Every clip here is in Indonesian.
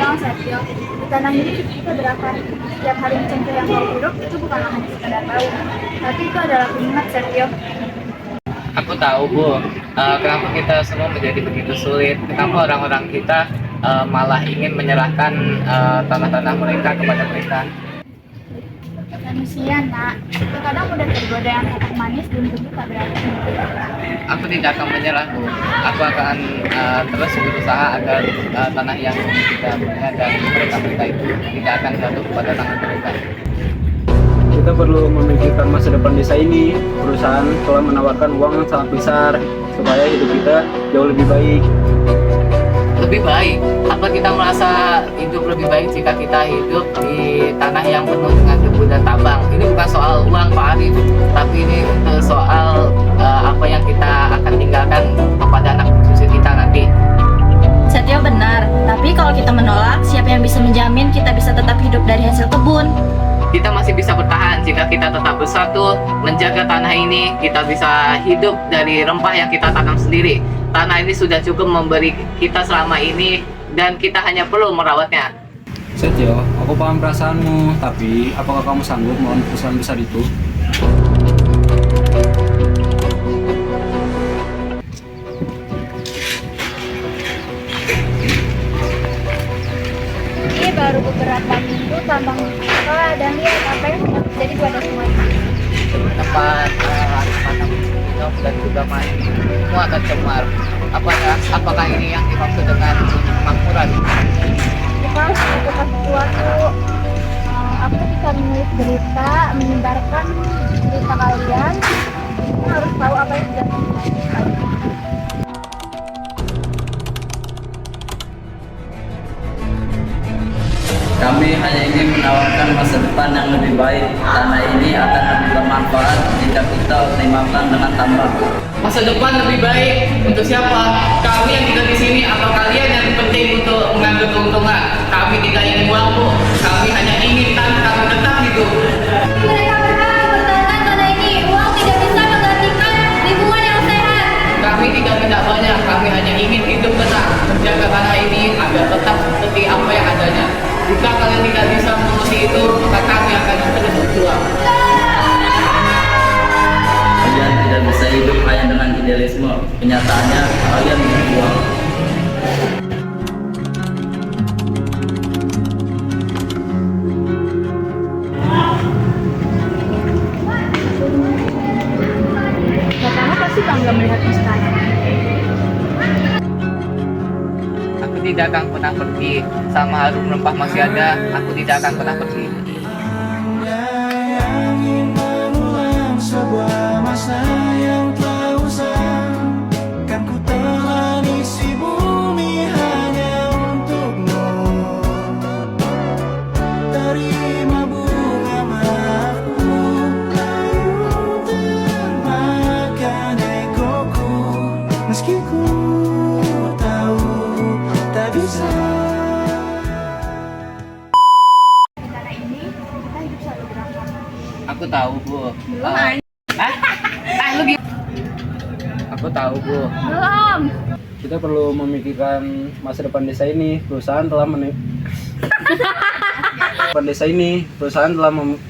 Bang Setio, di tanah ini kita berakar. Setiap hari mencengkeh yang kau buruk itu bukanlah hanya sekadar bau, tapi itu adalah pengingat Setio. Aku tahu Bu, kenapa kita semua menjadi begitu sulit. Kenapa orang-orang kita malah ingin menyerahkan tanah-tanah mereka kepada mereka. Manusia, nak, terkadang mudah tergoda yang kata manis belum tentu tak berarti. Aku tidak akan menyerah Bu. Aku akan terus berusaha agar tanah yang kita punya dan mereka-mereka itu tidak akan jatuh kepada tangan mereka. Kita perlu memikirkan masa depan desa ini. Perusahaan telah menawarkan uang yang sangat besar supaya hidup kita jauh lebih baik. Lebih baik? Apa kita merasa hidup lebih baik jika kita hidup di tanah yang penuh dengan debu dan tambang? Ini bukan soal uang Pak Arif, tapi ini soal apa yang kita akan tinggalkan kepada anak cucu kita nanti. Setio benar, tapi kalau kita menolak, siapa yang bisa menjamin kita bisa tetap hidup dari hasil kebun? Kita masih bisa bertahan jika kita tetap bersatu, menjaga tanah ini. Kita bisa hidup dari rempah yang kita tanam sendiri. Tanah ini sudah cukup memberi kita selama ini dan kita hanya perlu merawatnya. Setio, aku paham perasaanmu, tapi apakah kamu sanggup melawan perusahaan besar itu? Ini baru beberapa minggu tambang kita dan lihat apa yang sudah terjadi pada semua ini. Tempat tanam minum dan juga mandi semua akan cemar. Apakah ini yang dimaksud dengan kemakmuran? Kita harus melakukan sesuatu. Aku bisa menulis berita, menyebarkan cerita kalian. Kita harus tahu apa yang sudah terjadi. Kami hanya ingin menawarkan masa depan yang lebih baik. Tanah ini akan lebih bermanfaat jika kita optimalkan dengan tambang. Masa depan lebih baik untuk siapa? Kami yang tinggal di sini atau kalian yang penting untuk mengambil keuntungan? Kami tidak ingin uang Bu. Kami hanya ingin tanah kami tetap hidup. Mereka berhak mempertahankan tanah ini. Uang tidak bisa menggantikan lingkungan yang sehat. Kami tidak minta banyak. Kami hanya ingin hidup tenang, menjaga tanah ini agar tetap seperti apa yang adanya. Jika kalian tidak bisa mengurusi itu, maka kami akan terus berjuang. Kalian tidak bisa hidup hanya dengan idealisme. Kenyataannya, kalian berjuang. Bapak pasti bangga melihatmu sekarang. Aku tidak akan pernah pergi. Sama harum rempah masih ada, aku tidak akan pernah pergi. Ingin mengulang sebuah masa yang telah usang. Kan ku telah isi bumi hanya untukmu. Terima bunga maafku untuk makan egoku. Meski ku tahu tak bisa. Di tanah ini kita hidup selalu berakar. Aku tahu Bu. Belum. Lu Aku tahu Bu. Belum. Kita perlu memikirkan masa depan desa ini. Perusahaan telah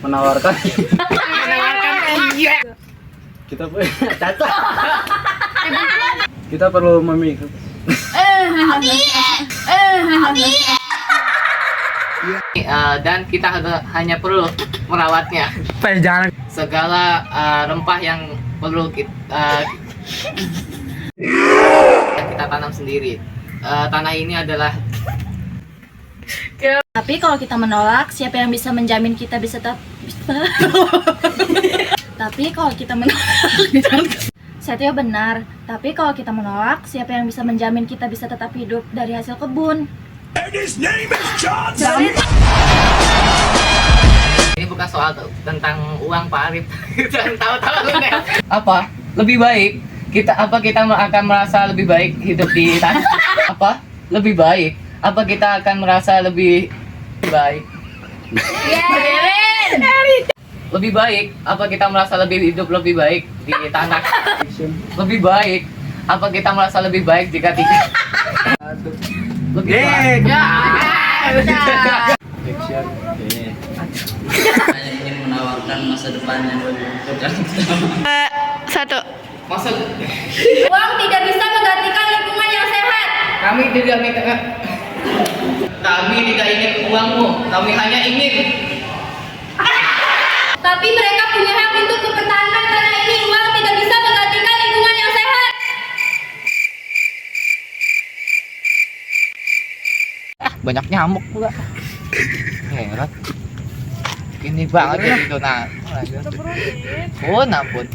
menawarkan kita cacat. Kita perlu memikir Dan kita hanya perlu merawatnya. jangan Segala rempah yang perlu kita tanam sendiri. Tanah ini adalah Tapi kalau kita menolak, siapa yang bisa menjamin kita bisa tetap... Tapi kalau kita menolak... Setio benar, tapi kalau kita menolak, siapa yang bisa menjamin kita bisa tetap hidup dari hasil kebun? ini bukan soal tentang uang Pak Arif. Jangan tahu-tahu deh. Apa? Lebih baik kita akan merasa lebih baik hidup di tanah? Apa? Lebih baik? Apa kita akan merasa lebih baik? Lebih baik? Apa kita merasa hidup lebih baik di tanah? Lebih baik? Apa kita merasa lebih baik jika tidak? Lebih baik? Ya. Action. Oke. Hanya ingin menawarkan masa depan yang lebih cerah. Satu. Maksud Uang tidak bisa menggantikan lingkungan yang sehat. kami tidak ingin uangmu, kami hanya ingin Tapi mereka punya hak untuk mempertahankan tanah ini. Uang tidak bisa menggantikan lingkungan yang sehat. banyak nyamuk pula. Heran. Ini banget ya itu nah. Oh, ampun.